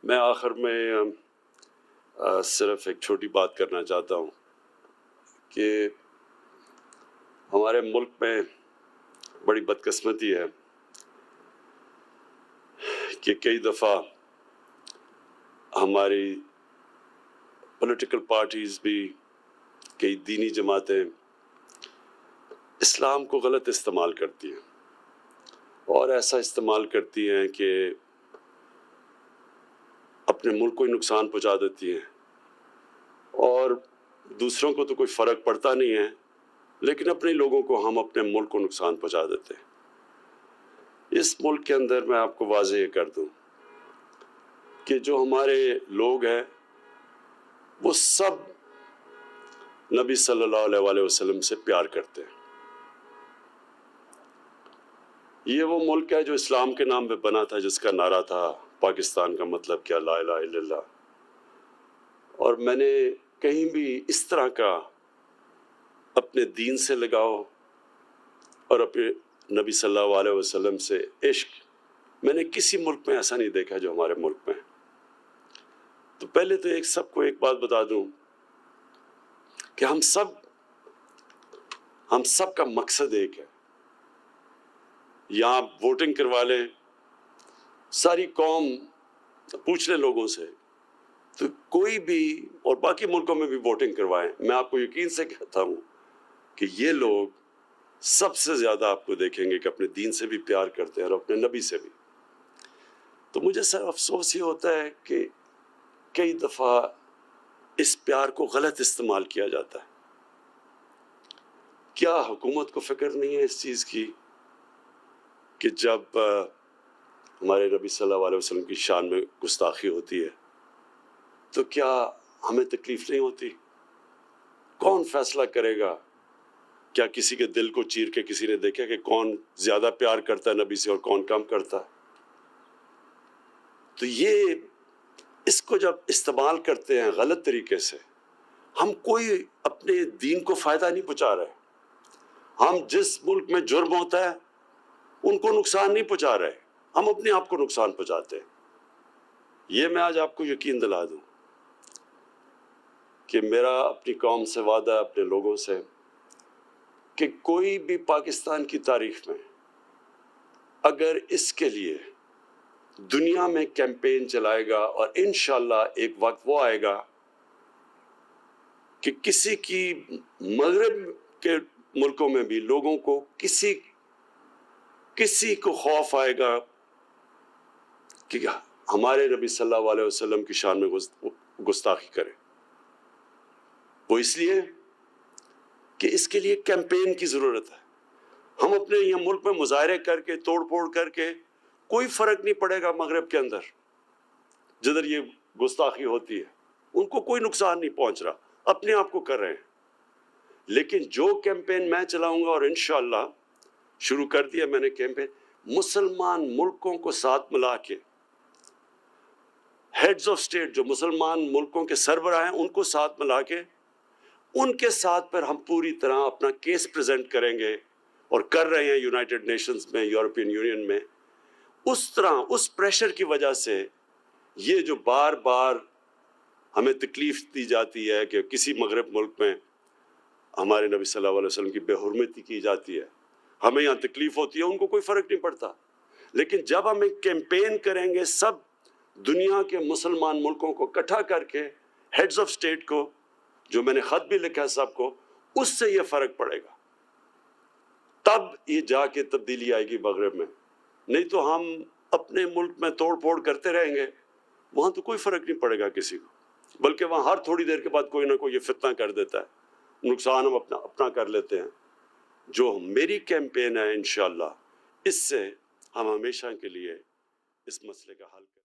میں آخر میں صرف ایک چھوٹی بات کرنا چاہتا ہوں کہ ہمارے ملک میں بڑی بدقسمتی ہے کہ کئی دفعہ ہماری پولیٹیکل پارٹیز بھی، کئی دینی جماعتیں اسلام کو غلط استعمال کرتی ہیں، اور ایسا استعمال کرتی ہیں کہ اپنے ملک کو ہی نقصان پہنچا دیتی ہیں، اور دوسروں کو تو کوئی فرق پڑتا نہیں ہے، لیکن اپنے لوگوں کو ہم اپنے ملک کو نقصان پہنچا دیتے ہیں۔ اس ملک کے اندر میں آپ کو واضح یہ کر دوں کہ جو ہمارے لوگ ہیں وہ سب نبی صلی اللہ علیہ وسلم سے پیار کرتے ہیں۔ یہ وہ ملک ہے جو اسلام کے نام پہ بنا تھا، جس کا نعرہ تھا پاکستان کا مطلب کیا، لا الہ الا اللہ۔ اور میں نے کہیں بھی اس طرح کا اپنے دین سے لگاؤ اور اپنے نبی صلی اللہ علیہ وسلم سے عشق میں نے کسی ملک میں ایسا نہیں دیکھا جو ہمارے ملک میں ہے۔ تو پہلے تو سب کو ایک بات بتا دوں کہ ہم سب کا مقصد ایک ہے۔ یہاں ووٹنگ کروا لیں، ساری قوم پوچھ لیں لوگوں سے، تو کوئی بھی، اور باقی ملکوں میں بھی ووٹنگ کروائیں، میں آپ کو یقین سے کہتا ہوں کہ یہ لوگ سب سے زیادہ آپ کو دیکھیں گے کہ اپنے دین سے بھی پیار کرتے ہیں اور اپنے نبی سے بھی۔ تو مجھے صرف افسوس یہ ہوتا ہے کہ کئی دفعہ اس پیار کو غلط استعمال کیا جاتا ہے۔ کیا حکومت کو فکر نہیں ہے اس چیز کی کہ جب ہمارے نبی صلی اللہ علیہ وسلم کی شان میں گستاخی ہوتی ہے تو کیا ہمیں تکلیف نہیں ہوتی؟ کون فیصلہ کرے گا؟ کیا کسی کے دل کو چیر کے کسی نے دیکھا کہ کون زیادہ پیار کرتا ہے نبی سے اور کون کم کرتا ہے؟ تو یہ اس کو جب استعمال کرتے ہیں غلط طریقے سے، ہم کوئی اپنے دین کو فائدہ نہیں پہنچا رہے۔ ہم جس ملک میں جرم ہوتا ہے ان کو نقصان نہیں پہنچا رہے، ہم اپنے آپ کو نقصان پہنچاتے ہیں۔ یہ میں آج آپ کو یقین دلا دوں کہ میرا اپنی قوم سے وعدہ ہے، اپنے لوگوں سے، کہ کوئی بھی پاکستان کی تاریخ میں اگر اس کے لیے دنیا میں کیمپین چلائے گا، اور انشاءاللہ ایک وقت وہ آئے گا کہ کسی کی مغرب کے ملکوں میں بھی لوگوں کو کسی کو خوف آئے گا کہ ہمارے نبی صلی اللہ علیہ وسلم کی شان میں گستاخی کرے، وہ اس لیے کہ اس کے لیے کیمپین کی ضرورت ہے۔ ہم اپنے یہ ملک میں مظاہرے کر کے، توڑ پھوڑ کر کے، کوئی فرق نہیں پڑے گا مغرب کے اندر جدھر یہ گستاخی ہوتی ہے، ان کو کوئی نقصان نہیں پہنچ رہا، اپنے آپ کو کر رہے ہیں۔ لیکن جو کیمپین میں چلاؤں گا، اور انشاءاللہ شروع کر دیا میں نے کیمپین، مسلمان ملکوں کو ساتھ ملا کے، ہیڈز آف سٹیٹ جو مسلمان ملکوں کے سربراہ ہیں ان کو ساتھ ملا کے، ان کے ساتھ پر ہم پوری طرح اپنا کیس پریزنٹ کریں گے، اور کر رہے ہیں یونائٹڈ نیشنز میں، یورپین یونین میں۔ اس طرح اس پریشر کی وجہ سے یہ جو بار بار ہمیں تکلیف دی جاتی ہے کہ کسی مغرب ملک میں ہمارے نبی صلی اللہ علیہ وسلم کی بے حرمتی کی جاتی ہے، ہمیں یہاں تکلیف ہوتی ہے، ان کو کوئی فرق نہیں پڑتا۔ لیکن جب ہم ایک کیمپین کریں گے سب دنیا کے مسلمان ملکوں کو اکٹھا کر کے، ہیڈز آف سٹیٹ کو، جو میں نے خط بھی لکھا ہے سب کو، اس سے یہ فرق پڑے گا، تب یہ جا کے تبدیلی آئے گی مغرب میں۔ نہیں تو ہم اپنے ملک میں توڑ پھوڑ کرتے رہیں گے، وہاں تو کوئی فرق نہیں پڑے گا کسی کو، بلکہ وہاں ہر تھوڑی دیر کے بعد کوئی نہ کوئی یہ فتنہ کر دیتا ہے، نقصان ہم اپنا کر لیتے ہیں۔ جو میری کیمپین ہے انشاءاللہ، اس سے ہم ہمیشہ کے لیے اس مسئلے کا حل کریں۔